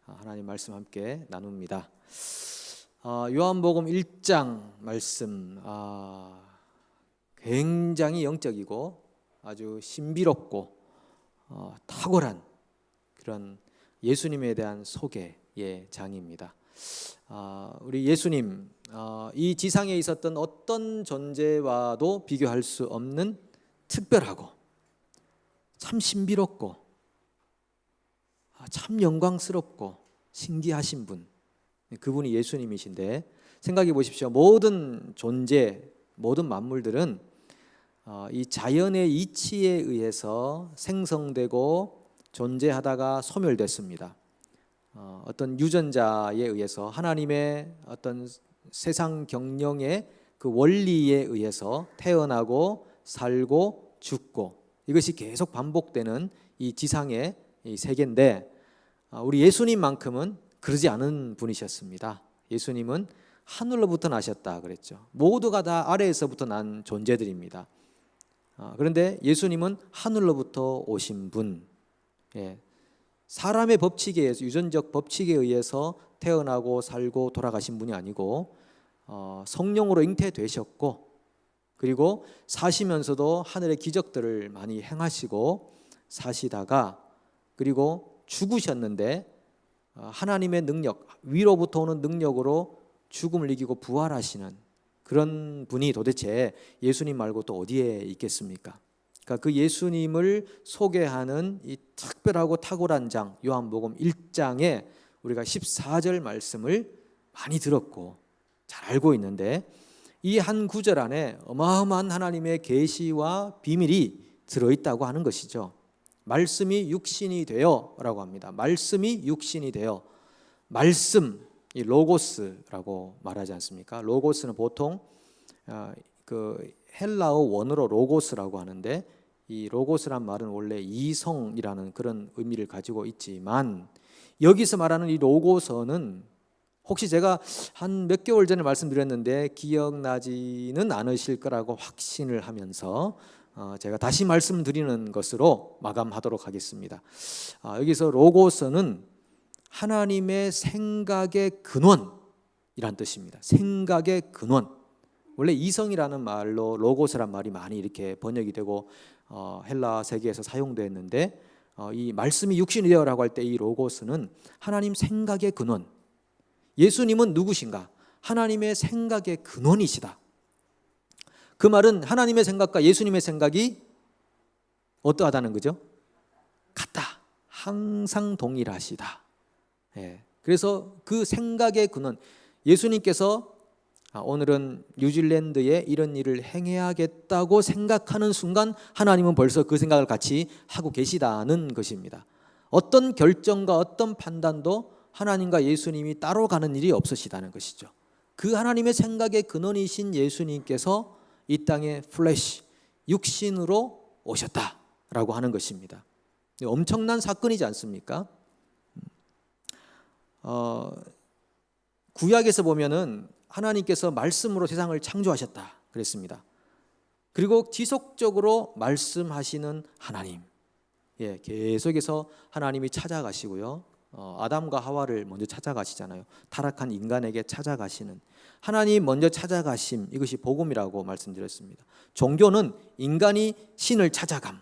하나님 말씀 함께 나눕니다. 요한복음 1장 말씀 굉장히 영적이고 아주 신비롭고 탁월한 그런 예수님에 대한 소개의 장입니다. 우리 예수님 이 지상에 있었던 어떤 존재와도 비교할 수 없는 특별하고 참 신비롭고 참 영광스럽고 신기하신 분, 그분이 예수님이신데, 생각해 보십시오. 모든 존재, 모든 만물들은 이 자연의 이치에 의해서 생성되고 존재하다가 소멸됐습니다. 어떤 유전자에 의해서, 하나님의 어떤 세상 경영의 그 원리에 의해서 태어나고 살고 죽고, 이것이 계속 반복되는 이 지상의 이 세계인데, 우리 예수님만큼은 그러지 않은 분이셨습니다. 예수님은 하늘로부터 나셨다 그랬죠. 모두가 다 아래에서부터 난 존재들입니다. 그런데 예수님은 하늘로부터 오신 분, 사람의 법칙에 의해서, 유전적 법칙에 의해서 태어나고 살고 돌아가신 분이 아니고 성령으로 잉태되셨고, 그리고 사시면서도 하늘의 기적들을 많이 행하시고 사시다가, 그리고 죽으셨는데 하나님의 능력, 위로부터 오는 능력으로 죽음을 이기고 부활하시는 그런 분이 도대체 예수님 말고 또 어디에 있겠습니까? 그러니까 그 예수님을 소개하는 이 특별하고 탁월한 장, 요한복음 1장에 우리가 14절 말씀을 많이 들었고 잘 알고 있는데, 이 한 구절 안에 어마어마한 하나님의 계시와 비밀이 들어있다고 하는 것이죠. 말씀이 육신이 되어 라고 합니다. 말씀이 육신이 되어. 말씀, 이 로고스라고 말하지 않습니까? 로고스는 보통 그 헬라어 원어로 로고스라고 하는데, 이 로고스란 말은 원래 이성이라는 그런 의미를 가지고 있지만, 여기서 말하는 이 로고서는 혹시 제가 한 몇 개월 전에 말씀드렸는데 기억나지는 않으실 거라고 확신을 하면서 제가 다시 말씀드리는 것으로 마감하도록 하겠습니다. 여기서 로고스는 하나님의 생각의 근원이란 뜻입니다. 생각의 근원. 원래 이성이라는 말로 로고스란 말이 많이 이렇게 번역이 되고 헬라 세계에서 사용됐는데, 이 말씀이 육신이 되어라고 할 때 이 로고스는 하나님 생각의 근원. 예수님은 누구신가? 하나님의 생각의 근원이시다. 그 말은 하나님의 생각과 예수님의 생각이 어떠하다는 거죠? 같다. 항상 동일하시다. 그래서 그 생각의 근원, 예수님께서 오늘은 뉴질랜드에 이런 일을 행해야겠다고 생각하는 순간 하나님은 벌써 그 생각을 같이 하고 계시다는 것입니다. 어떤 결정과 어떤 판단도 하나님과 예수님이 따로 가는 일이 없으시다는 것이죠. 그 하나님의 생각의 근원이신 예수님께서 이 땅에 플래시, 육신으로 오셨다라고 하는 것입니다. 엄청난 사건이지 않습니까? 구약에서 보면은 하나님께서 말씀으로 세상을 창조하셨다 그랬습니다. 그리고 지속적으로 말씀하시는 하나님, 계속해서 하나님이 찾아가시고요. 아담과 하와를 먼저 찾아가시잖아요. 타락한 인간에게 찾아가시는 하나님 먼저 찾아가심, 이것이 복음이라고 말씀드렸습니다. 종교는 인간이 신을 찾아감,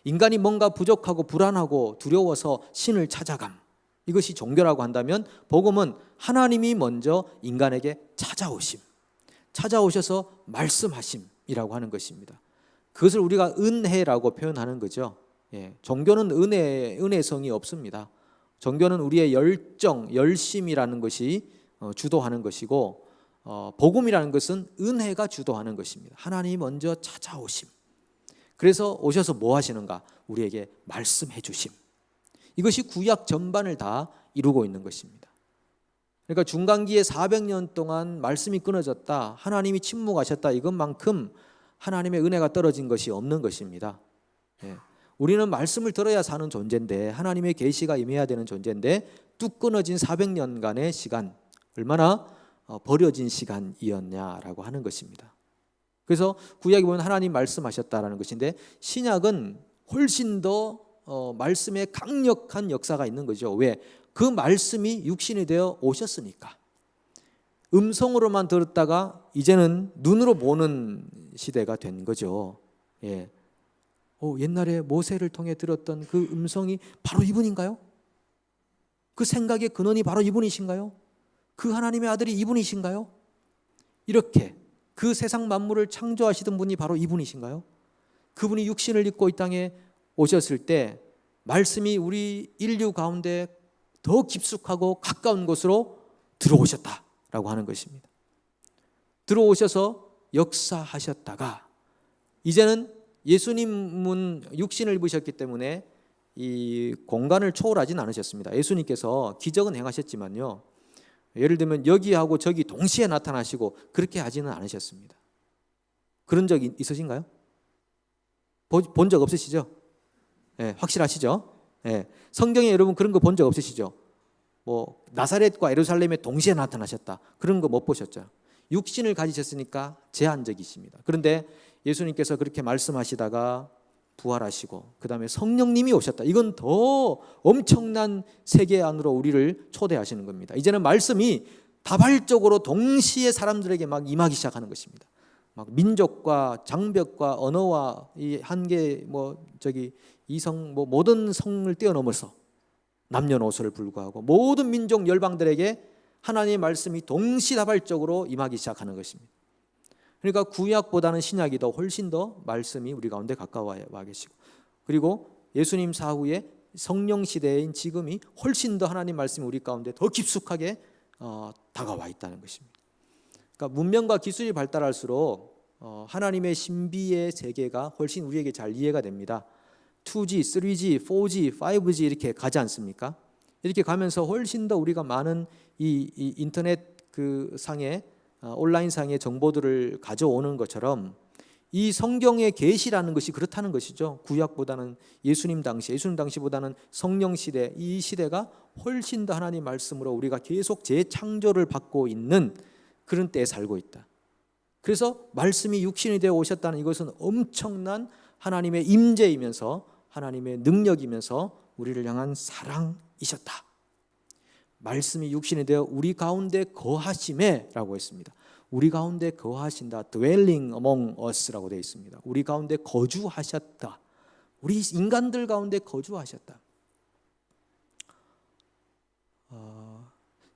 인간이 뭔가 부족하고 불안하고 두려워서 신을 찾아감, 이것이 종교라고 한다면, 복음은 하나님이 먼저 인간에게 찾아오심, 찾아오셔서 말씀하심이라고 하는 것입니다. 그것을 우리가 은혜라고 표현하는 거죠. 종교는 은혜성이 없습니다. 종교는 우리의 열정, 열심이라는 것이 주도하는 것이고, 복음이라는 것은 은혜가 주도하는 것입니다. 하나님이 먼저 찾아오심. 그래서 오셔서 뭐 하시는가? 우리에게 말씀해 주심. 이것이 구약 전반을 다 이루고 있는 것입니다. 그러니까 중간기에 400년 동안 말씀이 끊어졌다, 하나님이 침묵하셨다, 이것만큼 하나님의 은혜가 떨어진 것이 없는 것입니다. 우리는 말씀을 들어야 사는 존재인데, 하나님의 계시가 임해야 되는 존재인데, 뚝 끊어진 400년간의 시간, 얼마나 버려진 시간이었냐라고 하는 것입니다. 그래서 구약에 보면 하나님 말씀하셨다라는 것인데, 신약은 훨씬 더 말씀에 강력한 역사가 있는 거죠. 왜? 그 말씀이 육신이 되어 오셨으니까. 음성으로만 들었다가 이제는 눈으로 보는 시대가 된 거죠. 예. 옛날에 모세를 통해 들었던 그 음성이 바로 이분인가요? 그 생각의 근원이 바로 이분이신가요? 그 하나님의 아들이 이분이신가요? 이렇게 그 세상 만물을 창조하시던 분이 바로 이분이신가요? 그분이 육신을 입고 이 땅에 오셨을 때 말씀이 우리 인류 가운데 더 깊숙하고 가까운 곳으로 들어오셨다라고 하는 것입니다. 들어오셔서 역사하셨다가 이제는 예수님은 육신을 입으셨기 때문에 이 공간을 초월하진 않으셨습니다. 예수님께서 기적은 행하셨지만요, 예를 들면 여기하고 저기 동시에 나타나시고 그렇게 하지는 않으셨습니다. 그런 적 있으신가요? 본 적 없으시죠? 네, 확실하시죠? 네. 성경에 여러분 그런 거 본 적 없으시죠? 뭐 나사렛과 예루살렘에 동시에 나타나셨다, 그런 거 못 보셨죠? 육신을 가지셨으니까 제한적이십니다. 그런데 예수님께서 그렇게 말씀하시다가 부활하시고 그 다음에 성령님이 오셨다. 이건 더 엄청난 세계 안으로 우리를 초대하시는 겁니다. 이제는 말씀이 다발적으로 동시에 사람들에게 막 임하기 시작하는 것입니다. 막 민족과 장벽과 언어와 이 한계 이성 모든 성을 뛰어넘어서 남녀노소를 불구하고 모든 민족 열방들에게 하나님의 말씀이 동시다발적으로 임하기 시작하는 것입니다. 그러니까 구약보다는 신약이 더 훨씬 더 말씀이 우리 가운데 가까워 와 계시고, 그리고 예수님 사후에 성령 시대인 지금이 훨씬 더 하나님 말씀이 우리 가운데 더 깊숙하게 다가와 있다는 것입니다. 그러니까 문명과 기술이 발달할수록 하나님의 신비의 세계가 훨씬 우리에게 잘 이해가 됩니다. 2G, 3G, 4G, 5G 이렇게 가지 않습니까? 이렇게 가면서 훨씬 더 우리가 많은 이 인터넷 그 상에 온라인 상의 정보들을 가져오는 것처럼 이 성경의 계시라는 것이 그렇다는 것이죠. 구약보다는 예수님 당시보다는 성령 시대, 이 시대가 훨씬 더 하나님 말씀으로 우리가 계속 재창조를 받고 있는 그런 때에 살고 있다. 그래서 말씀이 육신이 되어 오셨다는 이것은 엄청난 하나님의 임재이면서 하나님의 능력이면서 우리를 향한 사랑이셨다. 말씀이 육신이 되어 우리 가운데 거하심에 라고 했습니다. 우리 가운데 거하신다. dwelling among us라고 되어 있습니다. 우리 가운데 거주하셨다. 우리 인간들 가운데 거주하셨다.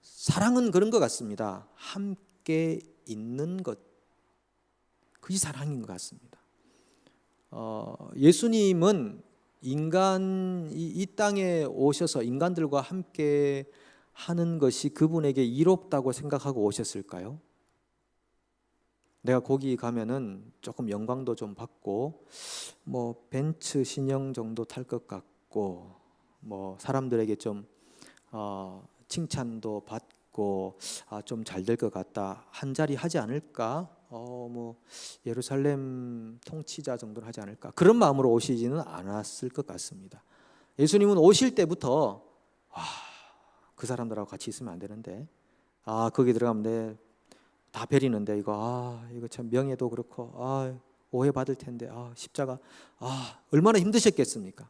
사랑은 그런 것 같습니다. 함께 있는 것, 그게 사랑인 것 같습니다. 예수님은 이 땅에 오셔서 인간들과 함께 하는 것이 그분에게 이롭다고 생각하고 오셨을까요? 내가 거기 가면은 조금 영광도 좀 받고 뭐 벤츠 신형 정도 탈 것 같고 뭐 사람들에게 좀 칭찬도 받고 좀 잘 될 것 같다, 한 자리 하지 않을까, 뭐 예루살렘 통치자 정도는 하지 않을까, 그런 마음으로 오시지는 않았을 것 같습니다. 예수님은 오실 때부터 그 사람들하고 같이 있으면 안 되는데, 거기 들어가면 다 베리는데 이거 참 명예도 그렇고 오해 받을 텐데 십자가 얼마나 힘드셨겠습니까?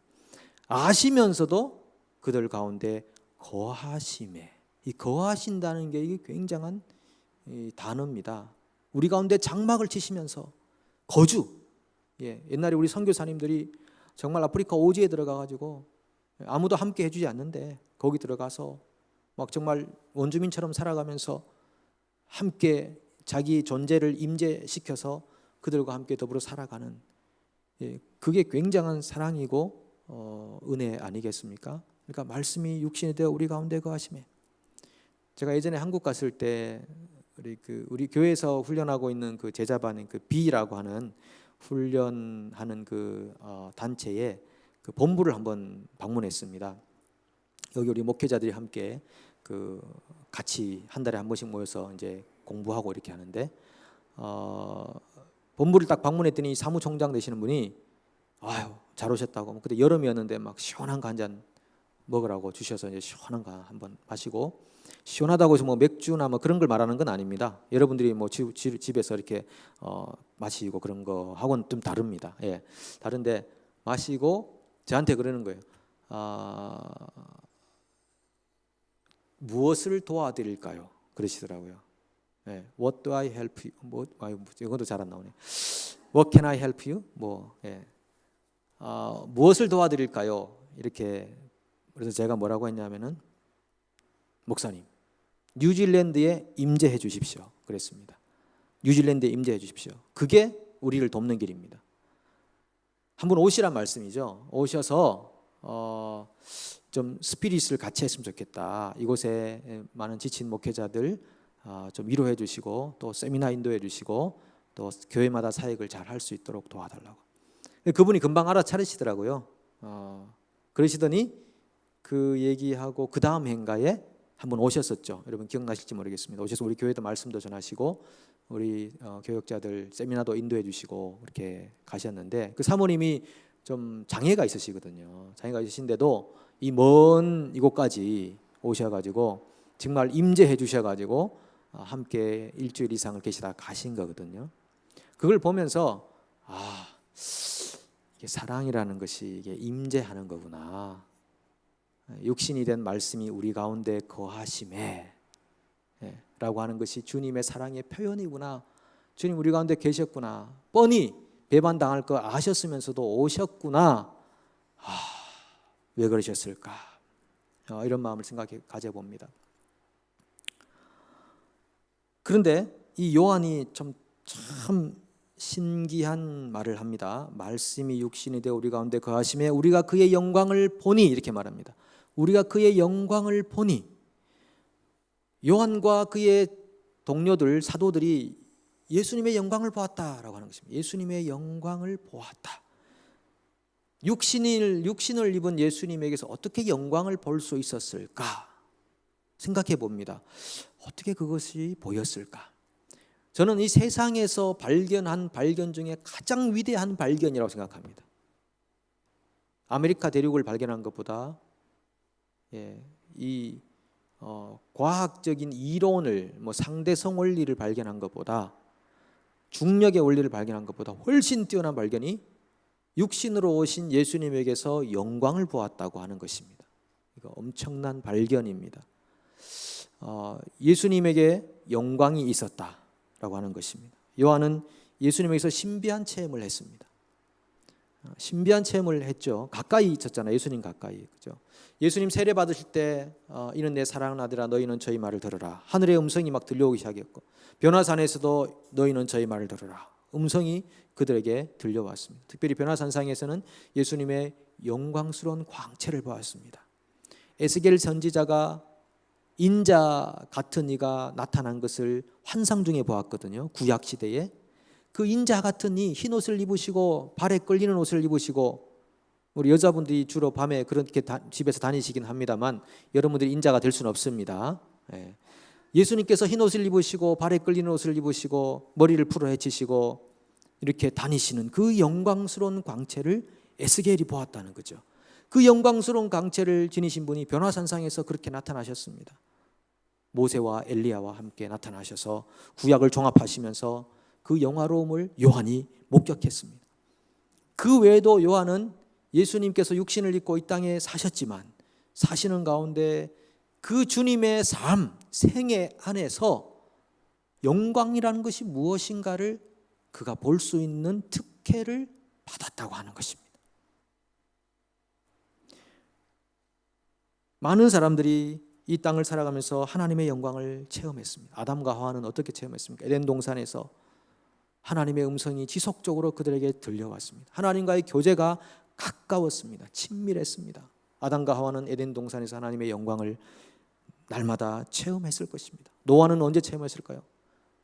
아시면서도 그들 가운데 거하심에, 이 거하신다는 게 이게 굉장한 단어입니다. 우리 가운데 장막을 치시면서 거주. 옛날에 우리 선교사님들이 정말 아프리카 오지에 들어가가지고 아무도 함께 해주지 않는데 거기 들어가서 막 정말 원주민처럼 살아가면서 함께 자기 존재를 임재시켜서 그들과 함께 더불어 살아가는, 그게 굉장한 사랑이고 은혜 아니겠습니까? 그러니까 말씀이 육신이 되어 우리 가운데 거하심에, 제가 예전에 한국 갔을 때 우리 교회에서 훈련하고 있는 그 제자반인 그 B라고 하는 훈련하는 그 단체에 그 본부를 한번 방문했습니다. 여기 우리 목회자들이 함께 같이 한 달에 한 번씩 모여서 이제 공부하고 이렇게 하는데, 본부를 딱 방문했더니 사무총장 되시는 분이 잘 오셨다고, 그때 여름이었는데 막 시원한 거 한 잔 먹으라고 주셔서 이제 시원한 거 한번 마시고, 시원하다고 해서 뭐 맥주나 뭐 그런 걸 말하는 건 아닙니다. 여러분들이 뭐 집에서 이렇게 마시고 그런 거 하고는 좀 다릅니다. 다른데 마시고 저한테 그러는 거예요. 무엇을 도와드릴까요? 그러시더라고요. 예, What do I help you? 이것도 잘 안 나오네. What can I help you? 무엇을 도와드릴까요? 이렇게. 그래서 제가 뭐라고 했냐면은, 목사님, 뉴질랜드에 임재해 주십시오. 그랬습니다. 뉴질랜드에 임재해 주십시오. 그게 우리를 돕는 길입니다. 한번 오시란 말씀이죠. 오셔서 좀 스피릿을 같이 했으면 좋겠다. 이곳에 많은 지친 목회자들 좀 위로해 주시고, 또 세미나 인도해 주시고, 또 교회마다 사역을 잘 할 수 있도록 도와달라고. 그분이 금방 알아차리시더라고요. 그러시더니 그 얘기하고 그 다음 행가에 한번 오셨었죠. 여러분 기억나실지 모르겠습니다. 오셔서 우리 교회도 말씀도 전하시고, 우리 교역자들 세미나도 인도해 주시고 이렇게 가셨는데, 그 사모님이 좀 장애가 있으시거든요. 장애가 있으신데도 이 먼 이곳까지 오셔가지고 정말 임재해 주셔가지고 함께 일주일 이상을 계시다 가신 거거든요. 그걸 보면서 이게 사랑이라는 것이 이게 임재하는 거구나. 육신이 된 말씀이 우리 가운데 거하심에 라고 하는 것이 주님의 사랑의 표현이구나. 주님 우리 가운데 계셨구나. 뻔히 배반당할 거 아셨으면서도 오셨구나. 왜 그러셨을까? 이런 마음을 가져봅니다. 그런데 이 요한이 참 신기한 말을 합니다. 말씀이 육신이 되어 우리 가운데 거하심에 우리가 그의 영광을 보니, 이렇게 말합니다. 우리가 그의 영광을 보니. 요한과 그의 동료들, 사도들이 예수님의 영광을 보았다라고 하는 것입니다. 예수님의 영광을 보았다. 육신을 입은 예수님에게서 어떻게 영광을 볼 수 있었을까? 생각해 봅니다. 어떻게 그것이 보였을까? 저는 이 세상에서 발견한 발견 중에 가장 위대한 발견이라고 생각합니다. 아메리카 대륙을 발견한 것보다 이 과학적인 이론을, 상대성 원리를 발견한 것보다, 중력의 원리를 발견한 것보다 훨씬 뛰어난 발견이 육신으로 오신 예수님에게서 영광을 보았다고 하는 것입니다. 이거 엄청난 발견입니다. 예수님에게 영광이 있었다라고 하는 것입니다. 요한은 예수님에게서 신비한 체험을 했습니다. 신비한 체험을 했죠. 가까이 있었잖아요. 예수님 가까이. 그죠? 예수님 세례 받으실 때 이는 내 사랑하는 아들아 너희는 저희 말을 들으라. 하늘의 음성이 막 들려오기 시작했고, 변화산에서도 너희는 저희 말을 들으라. 음성이 그들에게 들려왔습니다. 특별히 변화산상에서는 예수님의 영광스러운 광채를 보았습니다. 에스겔 선지자가 인자 같은 이가 나타난 것을 환상 중에 보았거든요. 구약 시대에. 그 인자 같은 이 흰 옷을 입으시고 발에 끌리는 옷을 입으시고, 우리 여자분들이 주로 밤에 그렇게 집에서 다니시긴 합니다만 여러분들이 인자가 될 수는 없습니다. 예수님께서 흰 옷을 입으시고 발에 끌리는 옷을 입으시고 머리를 풀어 헤치시고 이렇게 다니시는 그 영광스러운 광채를 에스겔이 보았다는 거죠. 그 영광스러운 광채를 지니신 분이 변화산상에서 그렇게 나타나셨습니다. 모세와 엘리야와 함께 나타나셔서 구약을 종합하시면서 그 영화로움을 요한이 목격했습니다. 그 외에도 요한은 예수님께서 육신을 입고 이 땅에 사셨지만 사시는 가운데 그 주님의 삶, 생애 안에서 영광이라는 것이 무엇인가를 그가 볼 수 있는 특혜를 받았다고 하는 것입니다. 많은 사람들이 이 땅을 살아가면서 하나님의 영광을 체험했습니다. 아담과 하와는 어떻게 체험했습니까? 에덴 동산에서 하나님의 음성이 지속적으로 그들에게 들려왔습니다. 하나님과의 교제가 가까웠습니다. 친밀했습니다. 아담과 하와는 에덴 동산에서 하나님의 영광을 날마다 체험했을 것입니다. 노아는 언제 체험했을까요?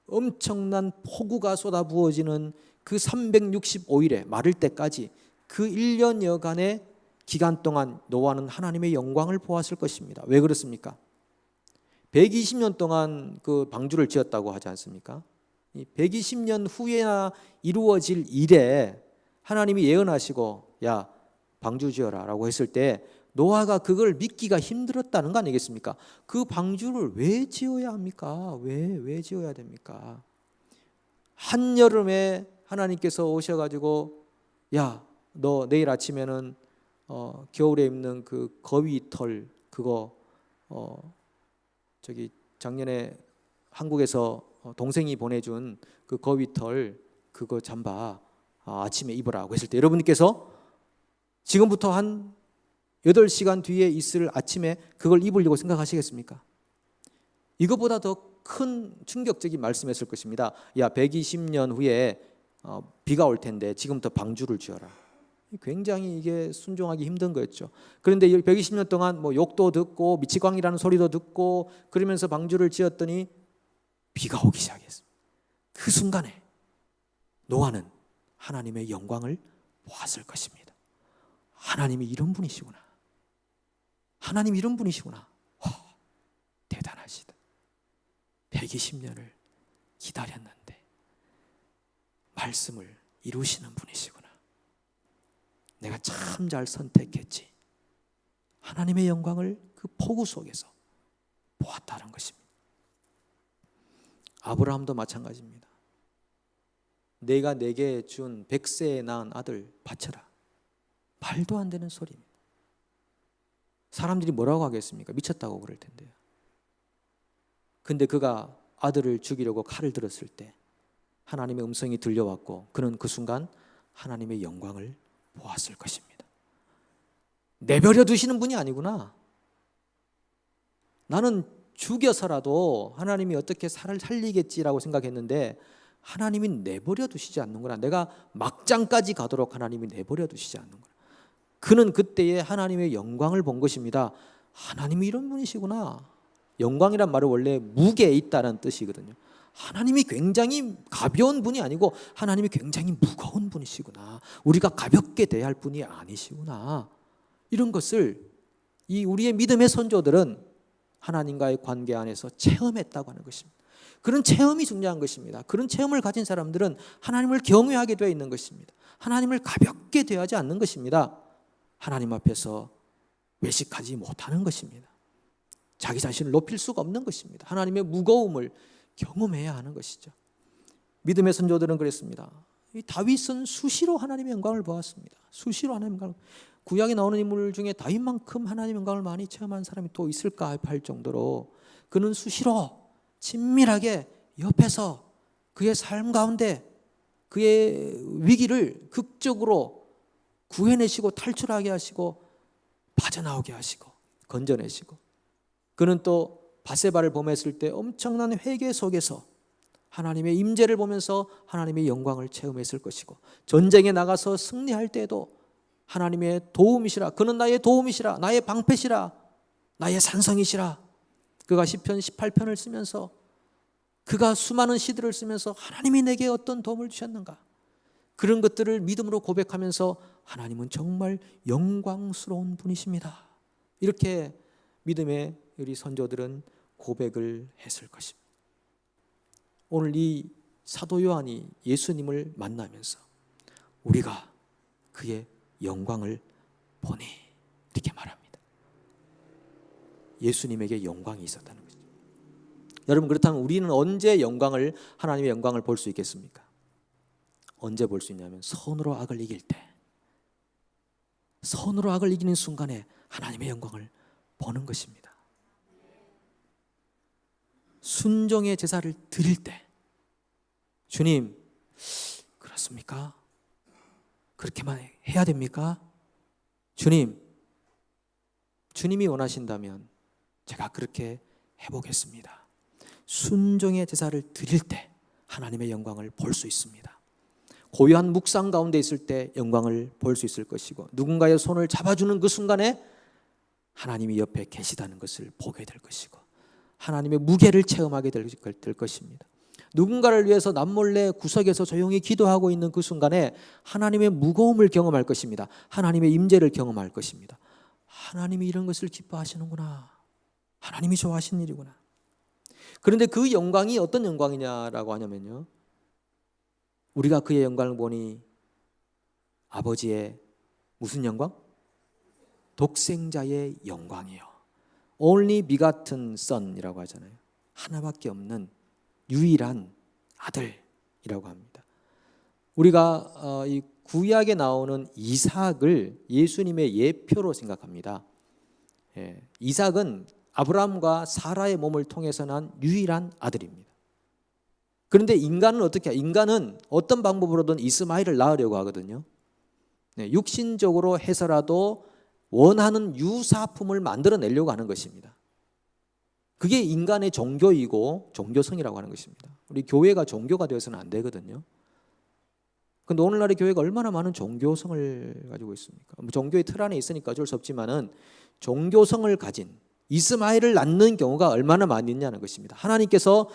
엄청난 폭우가 쏟아부어지는 그 365일에 마를 때까지 그 1년여간의 기간 동안 노아는 하나님의 영광을 보았을 것입니다. 왜 그렇습니까? 120년 동안 그 방주를 지었다고 하지 않습니까? 120년 후에나 이루어질 일에 하나님이 예언하시고 야 방주 지어라 라고 했을 때 노아가 그걸 믿기가 힘들었다는 거 아니겠습니까? 그 방주를 왜 지어야 합니까? 왜 지어야 됩니까? 한여름에 하나님께서 오셔가지고 야 너 내일 아침에는 겨울에 입는 그 거위털 그거 저기 작년에 한국에서 동생이 보내준 그 거위털 그거 잠바 아침에 입으라고 했을 때 여러분께서 지금부터 한 8시간 뒤에 있을 아침에 그걸 입으려고 생각하시겠습니까? 이거보다 더 큰 충격적인 말씀했을 것입니다. 야, 120년 후에 비가 올 텐데 지금부터 방주를 지어라. 굉장히 이게 순종하기 힘든 거였죠. 그런데 120년 동안 뭐 욕도 듣고 미치광이라는 소리도 듣고 그러면서 방주를 지었더니 비가 오기 시작했습니다. 그 순간에 노아는 하나님의 영광을 보았을 것입니다. 하나님이 이런 분이시구나. 하나님이 이런 분이시구나. 대단하시다. 120년을 기다렸는데 말씀을 이루시는 분이시구나. 내가 참 잘 선택했지. 하나님의 영광을 그 폭우 속에서 보았다는 것입니다. 아브라함도 마찬가지입니다. 내가 내게 준 100세에 낳은 아들 바쳐라. 말도 안 되는 소리입니다. 사람들이 뭐라고 하겠습니까? 미쳤다고 그럴 텐데요. 근데 그가 아들을 죽이려고 칼을 들었을 때 하나님의 음성이 들려왔고 그는 그 순간 하나님의 영광을 보았을 것입니다. 내버려 두시는 분이 아니구나. 나는 죽여서라도 하나님이 어떻게 살리겠지라고 생각했는데 하나님이 내버려 두시지 않는구나. 내가 막장까지 가도록 하나님이 내버려 두시지 않는구나. 그는 그때에 하나님의 영광을 본 것입니다. 하나님이 이런 분이시구나. 영광이란 말은 원래 무게에 있다는 뜻이거든요. 하나님이 굉장히 가벼운 분이 아니고 하나님이 굉장히 무거운 분이시구나. 우리가 가볍게 대할 분이 아니시구나. 이런 것을 이 우리의 믿음의 선조들은 하나님과의 관계 안에서 체험했다고 하는 것입니다. 그런 체험이 중요한 것입니다. 그런 체험을 가진 사람들은 하나님을 경외하게 되어 있는 것입니다. 하나님을 가볍게 대하지 않는 것입니다. 하나님 앞에서 외식하지 못하는 것입니다. 자기 자신을 높일 수가 없는 것입니다. 하나님의 무거움을 경험해야 하는 것이죠. 믿음의 선조들은 그랬습니다. 이 다윗은 수시로 하나님의 영광을 보았습니다. 수시로 하나님의 영광을. 구약에 나오는 인물 중에 다윗만큼 하나님의 영광을 많이 체험한 사람이 또 있을까 할 정도로 그는 수시로 친밀하게 옆에서 그의 삶 가운데 그의 위기를 극적으로 구해내시고 탈출하게 하시고 빠져나오게 하시고 건져내시고 그는 또 바세바를 범했을 때 엄청난 회개 속에서 하나님의 임재를 보면서 하나님의 영광을 체험했을 것이고 전쟁에 나가서 승리할 때도 하나님의 도움이시라. 그는 나의 도움이시라. 나의 방패시라. 나의 산성이시라. 그가 시편 18편을 쓰면서 그가 수많은 시들을 쓰면서 하나님이 내게 어떤 도움을 주셨는가. 그런 것들을 믿음으로 고백하면서 하나님은 정말 영광스러운 분이십니다. 이렇게 믿음의 우리 선조들은 고백을 했을 것입니다. 오늘 이 사도 요한이 예수님을 만나면서 우리가 그의 영광을 보니 이렇게 말합니다. 예수님에게 영광이 있었다는 것이죠. 여러분 그렇다면 우리는 언제 하나님의 영광을 볼 수 있겠습니까? 언제 볼 수 있냐면 선으로 악을 이길 때, 선으로 악을 이기는 순간에 하나님의 영광을 보는 것입니다. 순종의 제사를 드릴 때 주님 그렇습니까? 그렇게만 해야 됩니까? 주님이 원하신다면 제가 그렇게 해보겠습니다. 순종의 제사를 드릴 때 하나님의 영광을 볼 수 있습니다. 고요한 묵상 가운데 있을 때 영광을 볼 수 있을 것이고 누군가의 손을 잡아주는 그 순간에 하나님이 옆에 계시다는 것을 보게 될 것이고 하나님의 무게를 체험하게 될 것입니다. 누군가를 위해서 남몰래 구석에서 조용히 기도하고 있는 그 순간에 하나님의 무거움을 경험할 것입니다. 하나님의 임재를 경험할 것입니다. 하나님이 이런 것을 기뻐하시는구나. 하나님이 좋아하시는 일이구나. 그런데 그 영광이 어떤 영광이냐라고 하냐면요, 우리가 그의 영광을 보니 아버지의 무슨 영광? 독생자의 영광이요. Only begotten son이라고 하잖아요. 하나밖에 없는 유일한 아들이라고 합니다. 우리가 이 구약에 나오는 이삭을 예수님의 예표로 생각합니다. 이삭은 아브라함과 사라의 몸을 통해서 난 유일한 아들입니다. 그런데 인간은 어떻게 해요? 인간은 어떤 방법으로든 이스마엘을 낳으려고 하거든요. 육신적으로 해서라도 원하는 유사품을 만들어내려고 하는 것입니다. 그게 인간의 종교이고 종교성이라고 하는 것입니다. 우리 교회가 종교가 되어서는 안 되거든요. 그런데 오늘날의 교회가 얼마나 많은 종교성을 가지고 있습니까? 종교의 틀 안에 있으니까 어쩔 수 없지만은 종교성을 가진 이스마엘을 낳는 경우가 얼마나 많이 있냐는 것입니다. 하나님께서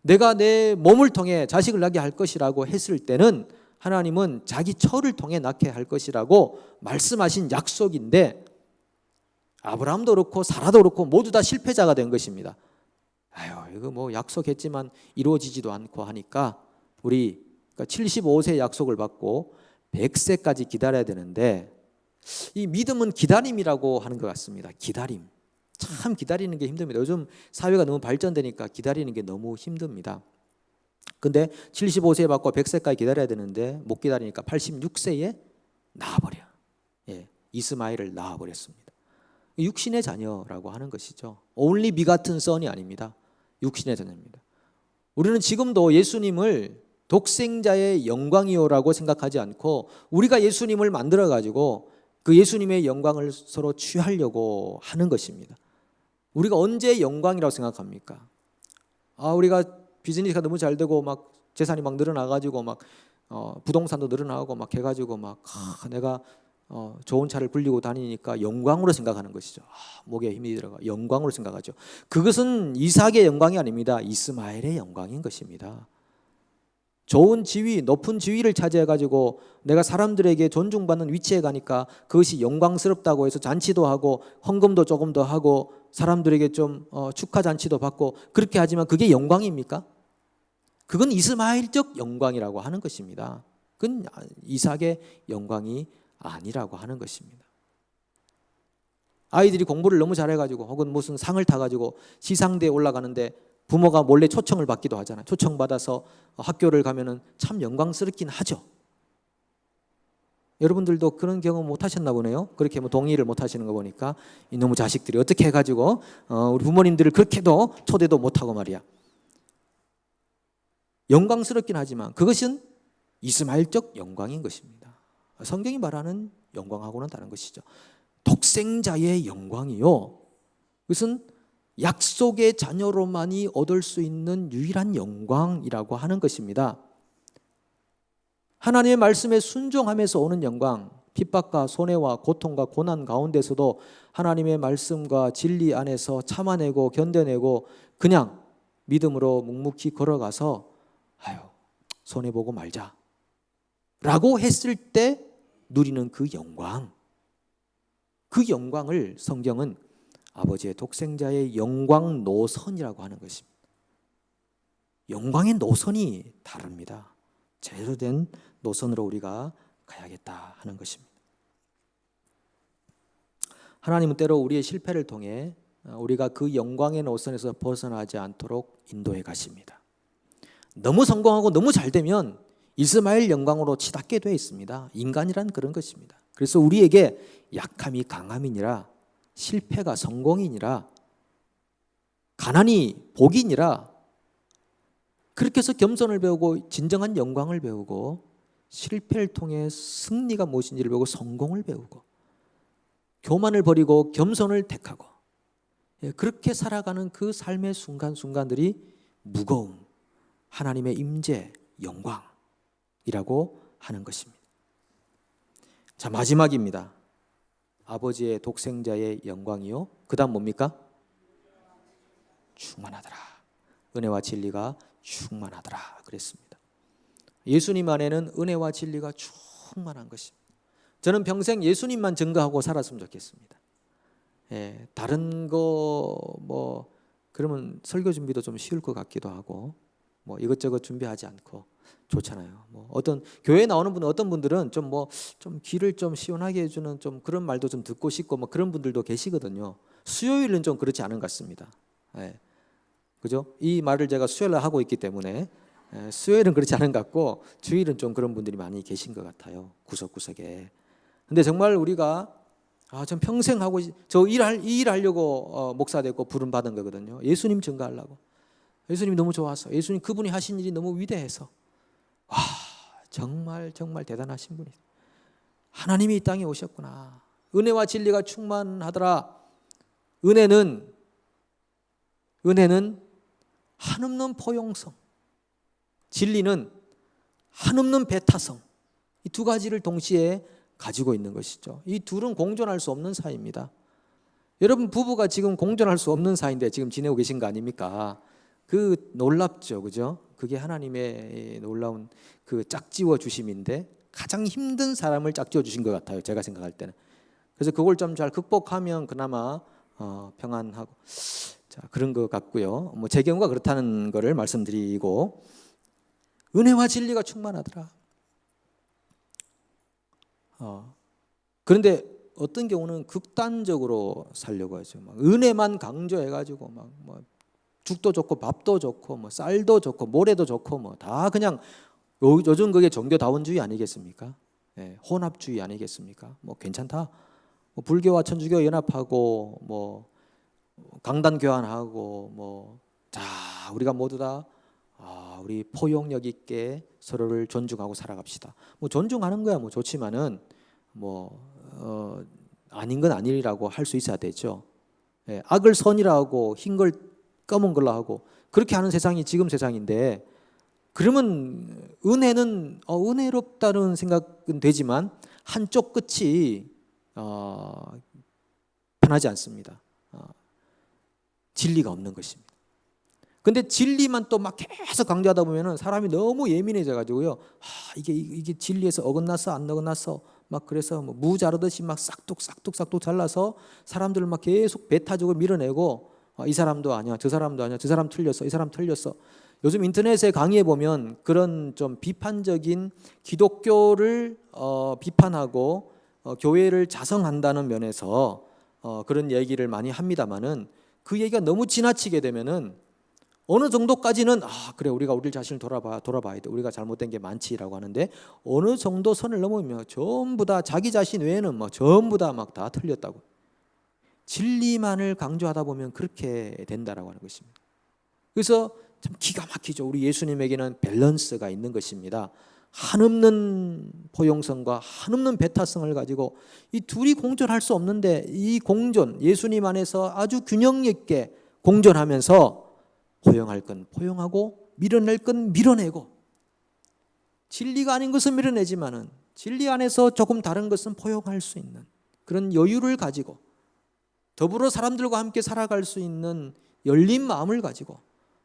내가 내 몸을 통해 자식을 낳게 할 것이라고 했을 때는 하나님은 자기 처를 통해 낳게 할 것이라고 말씀하신 약속인데 아브라함도 그렇고 사라도 그렇고 모두 다 실패자가 된 것입니다. 이거 뭐 약속했지만 이루어지지도 않고 하니까 우리 75세 약속을 받고 100세까지 기다려야 되는데 이 믿음은 기다림이라고 하는 것 같습니다. 기다림. 참 기다리는 게 힘듭니다. 요즘 사회가 너무 발전되니까 기다리는 게 너무 힘듭니다. 근데 75세에 받고 100세까지 기다려야 되는데 못 기다리니까 86세에 낳아버려. 이스마엘을 낳아버렸습니다. 육신의 자녀라고 하는 것이죠. only begotten son이 아닙니다. 육신의 자녀입니다. 우리는 지금도 예수님을 독생자의 영광이요라고 생각하지 않고 우리가 예수님을 만들어 가지고 그 예수님의 영광을 서로 취하려고 하는 것입니다. 우리가 언제 영광이라고 생각합니까? 우리가 비즈니스가 너무 잘 되고 막 재산이 막 늘어나 가지고 막 부동산도 늘어나고 막 해가지고 막 내가 좋은 차를 불리고 다니니까 영광으로 생각하는 것이죠. 목에 힘이 들어가 영광으로 생각하죠. 그것은 이삭의 영광이 아닙니다. 이스마엘의 영광인 것입니다. 좋은 지위, 높은 지위를 차지해가지고 내가 사람들에게 존중받는 위치에 가니까 그것이 영광스럽다고 해서 잔치도 하고 헌금도 조금 더 하고 사람들에게 좀 축하 잔치도 받고 그렇게 하지만 그게 영광입니까? 그건 이스마엘적 영광이라고 하는 것입니다. 그건 이삭의 영광이 아니라고 하는 것입니다. 아이들이 공부를 너무 잘해가지고 혹은 무슨 상을 타가지고 시상대에 올라가는데 부모가 몰래 초청을 받기도 하잖아요. 초청받아서 학교를 가면은 참 영광스럽긴 하죠. 여러분들도 그런 경험 못 하셨나 보네요. 그렇게 뭐 동의를 못 하시는 거 보니까 이놈의 자식들이 어떻게 해가지고 우리 부모님들을 그렇게도 초대도 못 하고 말이야. 영광스럽긴 하지만 그것은 이스마엘적 영광인 것입니다. 성경이 말하는 영광하고는 다른 것이죠. 독생자의 영광이요. 그것은 약속의 자녀로만이 얻을 수 있는 유일한 영광이라고 하는 것입니다. 하나님의 말씀에 순종하면서 오는 영광, 핍박과 손해와 고통과 고난 가운데서도 하나님의 말씀과 진리 안에서 참아내고 견뎌내고 그냥 믿음으로 묵묵히 걸어가서 손해보고 말자 라고 했을 때 누리는 그 영광, 그 영광을 성경은 아버지의 독생자의 영광 노선이라고 하는 것입니다. 영광의 노선이 다릅니다. 제대로 된 노선으로 우리가 가야겠다 하는 것입니다. 하나님은 때로 우리의 실패를 통해 우리가 그 영광의 노선에서 벗어나지 않도록 인도해 가십니다. 너무 성공하고 너무 잘 되면 이스마엘 영광으로 치닫게 되어 있습니다. 인간이란 그런 것입니다. 그래서 우리에게 약함이 강함이니라, 실패가 성공이니라, 가난이 복이니라, 그렇게 해서 겸손을 배우고 진정한 영광을 배우고 실패를 통해 승리가 무엇인지를 배우고 성공을 배우고 교만을 버리고 겸손을 택하고 그렇게 살아가는 그 삶의 순간순간들이 무거움, 하나님의 임재, 영광이라고 하는 것입니다. 자, 마지막입니다. 아버지의 독생자의 영광이요. 그 다음 뭡니까? 충만하더라. 은혜와 진리가 충만하더라 그랬습니다. 예수님 안에는 은혜와 진리가 충만한 것입니다. 저는 평생 예수님만 증거하고 살았으면 좋겠습니다. 다른 거 뭐 그러면 설교 준비도 좀 쉬울 것 같기도 하고 뭐 이것저것 준비하지 않고 좋잖아요. 뭐 어떤 교회에 나오는 분은 어떤 분들은 좀 귀를 좀 시원하게 해주는 좀 그런 말도 좀 듣고 싶고 뭐 그런 분들도 계시거든요. 수요일은 좀 그렇지 않은 것 같습니다. 그죠? 이 말을 제가 수요일에 하고 있기 때문에 수요일은 그렇지 않은 것 같고 주일은 좀 그런 분들이 많이 계신 것 같아요. 구석구석에. 근데 정말 우리가 전 평생 하고 이 일 하려고 목사 됐고 부름 받은 거거든요. 예수님 증거하려고. 예수님이 너무 좋아서, 예수님 그분이 하신 일이 너무 위대해서, 정말 정말 대단하신 분이, 하나님이 이 땅에 오셨구나. 은혜와 진리가 충만하더라. 은혜는 한없는 포용성, 진리는 한없는 배타성, 이 두 가지를 동시에 가지고 있는 것이죠. 이 둘은 공존할 수 없는 사이입니다. 여러분 부부가 지금 공존할 수 없는 사이인데 지금 지내고 계신 거 아닙니까? 그 놀랍죠, 그죠? 그게 하나님의 놀라운 그 짝지워 주심인데 가장 힘든 사람을 짝지워 주신 것 같아요, 제가 생각할 때는. 그래서 그걸 좀 잘 극복하면 그나마 평안하고 그런 것 같고요. 뭐 제 경우가 그렇다는 것을 말씀드리고, 은혜와 진리가 충만하더라. 그런데 어떤 경우는 극단적으로 살려고 하죠. 막 은혜만 강조해가지고 뭐 죽도 좋고 밥도 좋고 뭐 쌀도 좋고 모래도 좋고 뭐 다 그냥 요즘 그게 종교다원주의 아니겠습니까? 혼합주의 아니겠습니까? 뭐 괜찮다. 뭐 불교와 천주교 연합하고 뭐 강단 교환하고 뭐 우리가 모두 다 우리 포용력 있게 서로를 존중하고 살아갑시다. 뭐 존중하는 거야 뭐 좋지만은 아닌 건 아니라고 할 수 있어야 되죠. 악을 선이라고 흰 걸 검은 걸로 하고 그렇게 하는 세상이 지금 세상인데, 그러면 은혜는 은혜롭다는 생각은 되지만 한쪽 끝이 편하지 않습니다. 진리가 없는 것입니다. 근데 진리만 또 막 계속 강조하다 보면은 사람이 너무 예민해져 가지고요. 이게 진리에서 어긋났어 안 어긋났어 막 그래서 뭐 무 자르듯이 막 싹둑 잘라서 사람들을 막 계속 배타적으로 밀어내고, 이 사람도 아니야, 저 사람도 아니야, 저 사람 틀렸어, 이 사람 틀렸어. 요즘 인터넷에 강의해 보면 그런 좀 비판적인 기독교를 비판하고 교회를 자성한다는 면에서 그런 얘기를 많이 합니다만은, 그 얘기가 너무 지나치게 되면은 어느 정도까지는 그래 우리가 우리 자신을 돌아봐야 돼, 우리가 잘못된 게 많지라고 하는데, 어느 정도 선을 넘으면 전부 다 자기 자신 외에는 뭐 전부 다 막 다 틀렸다고. 진리만을 강조하다 보면 그렇게 된다라고 하는 것입니다. 그래서 참 기가 막히죠. 우리 예수님에게는 밸런스가 있는 것입니다. 한없는 포용성과 한없는 배타성을 가지고 이 둘이 공존할 수 없는데, 이 공존, 예수님 안에서 아주 균형 있게 공존하면서 포용할 건 포용하고 밀어낼 건 밀어내고, 진리가 아닌 것은 밀어내지만은 진리 안에서 조금 다른 것은 포용할 수 있는 그런 여유를 가지고 더불어 사람들과 함께 살아갈 수 있는 열린 마음을 가지고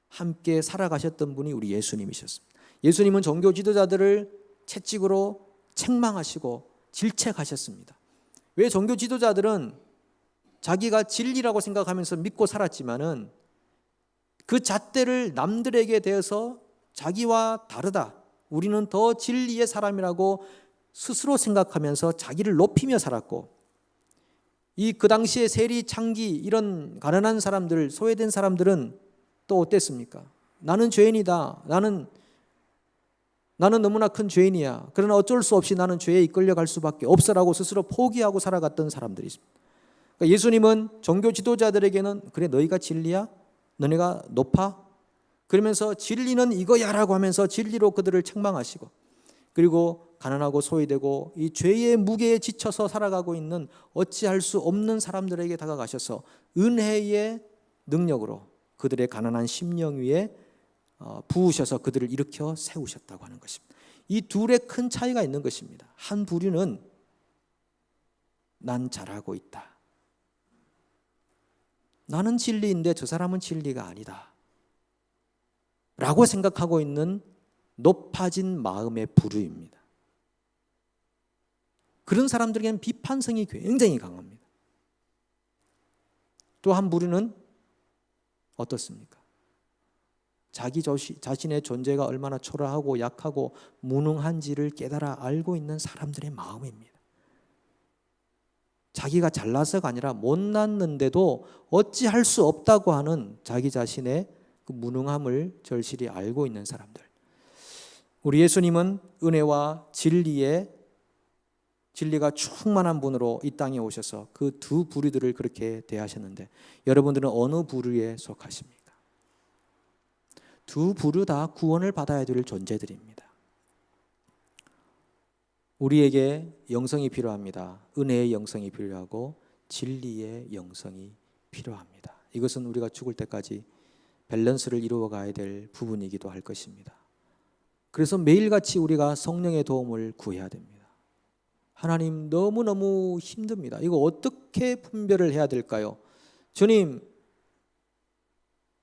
함께 살아가셨던 분이 우리 예수님이셨습니다. 예수님은 종교 지도자들을 채찍으로 책망하시고 질책하셨습니다. 왜? 종교 지도자들은 자기가 진리라고 생각하면서 믿고 살았지만은 그 잣대를 남들에게 대해서 자기와 다르다, 우리는 더 진리의 사람이라고 스스로 생각하면서 자기를 높이며 살았고, 그 당시에 세리, 창기 이런 가난한 사람들, 소외된 사람들은 또 어땠습니까? 나는 죄인이다, 나는 너무나 큰 죄인이야, 그러나 어쩔 수 없이 나는 죄에 이끌려갈 수밖에 없어라고 스스로 포기하고 살아갔던 사람들이 있습니다. 그러니까 예수님은 종교 지도자들에게는 그래 너희가 진리야? 너네가 높아? 그러면서 진리는 이거야 라고 하면서 진리로 그들을 책망하시고, 그리고 가난하고 소외되고 이 죄의 무게에 지쳐서 살아가고 있는 어찌할 수 없는 사람들에게 다가가셔서 은혜의 능력으로 그들의 가난한 심령 위에 부으셔서 그들을 일으켜 세우셨다고 하는 것입니다. 이 둘의 큰 차이가 있는 것입니다. 한 부류는 난 잘하고 있다, 나는 진리인데 저 사람은 진리가 아니다 라고 생각하고 있는 높아진 마음의 부류입니다. 그런 사람들에게는 비판성이 굉장히 강합니다. 또 한 부류는 어떻습니까? 자기 자신의 존재가 얼마나 초라하고 약하고 무능한지를 깨달아 알고 있는 사람들의 마음입니다. 자기가 잘나서가 아니라 못났는데도 어찌할 수 없다고 하는 자기 자신의 그 무능함을 절실히 알고 있는 사람들. 우리 예수님은 은혜와 진리가 충만한 분으로 이 땅에 오셔서 그 두 부류들을 그렇게 대하셨는데 여러분들은 어느 부류에 속하십니까? 두 부류 다 구원을 받아야 될 존재들입니다. 우리에게 영성이 필요합니다. 은혜의 영성이 필요하고 진리의 영성이 필요합니다. 이것은 우리가 죽을 때까지 밸런스를 이루어 가야 될 부분이기도 할 것입니다. 그래서 매일같이 우리가 성령의 도움을 구해야 됩니다. 하나님, 너무너무 힘듭니다. 이거 어떻게 분별을 해야 될까요? 주님,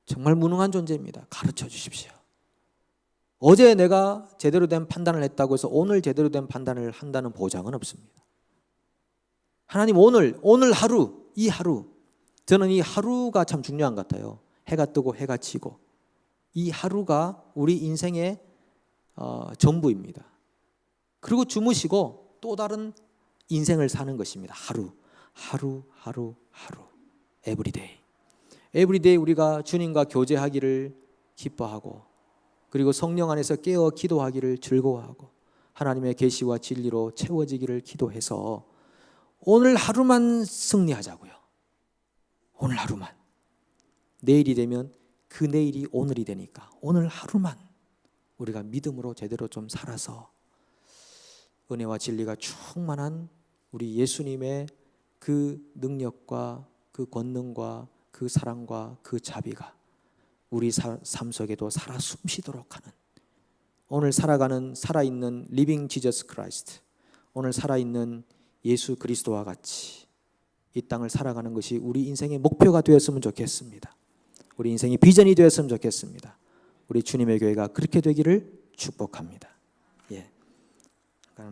정말 무능한 존재입니다. 가르쳐 주십시오. 어제 내가 제대로 된 판단을 했다고 해서 오늘 제대로 된 판단을 한다는 보장은 없습니다. 하나님, 오늘 하루, 이 하루, 저는 이 하루가 참 중요한 것 같아요. 해가 뜨고 해가 지고 이 하루가 우리 인생의 전부입니다. 그리고 주무시고 또 다른 인생을 사는 것입니다. 하루 에브리데이 우리가 주님과 교제하기를 기뻐하고 그리고 성령 안에서 깨어 기도하기를 즐거워하고 하나님의 계시와 진리로 채워지기를 기도해서 오늘 하루만 승리하자고요. 오늘 하루만. 내일이 되면 그 내일이 오늘이 되니까 오늘 하루만 우리가 믿음으로 제대로 좀 살아서 은혜와 진리가 충만한 우리 예수님의 그 능력과 그 권능과 그 사랑과 그 자비가 우리 삶 속에도 살아 숨쉬도록 하는 오늘 살아가는 살아있는 리빙 지저스 크라이스트, 오늘 살아있는 예수 그리스도와 같이 이 땅을 살아가는 것이 우리 인생의 목표가 되었으면 좋겠습니다. 우리 인생의 비전이 되었으면 좋겠습니다. 우리 주님의 교회가 그렇게 되기를 축복합니다. 예.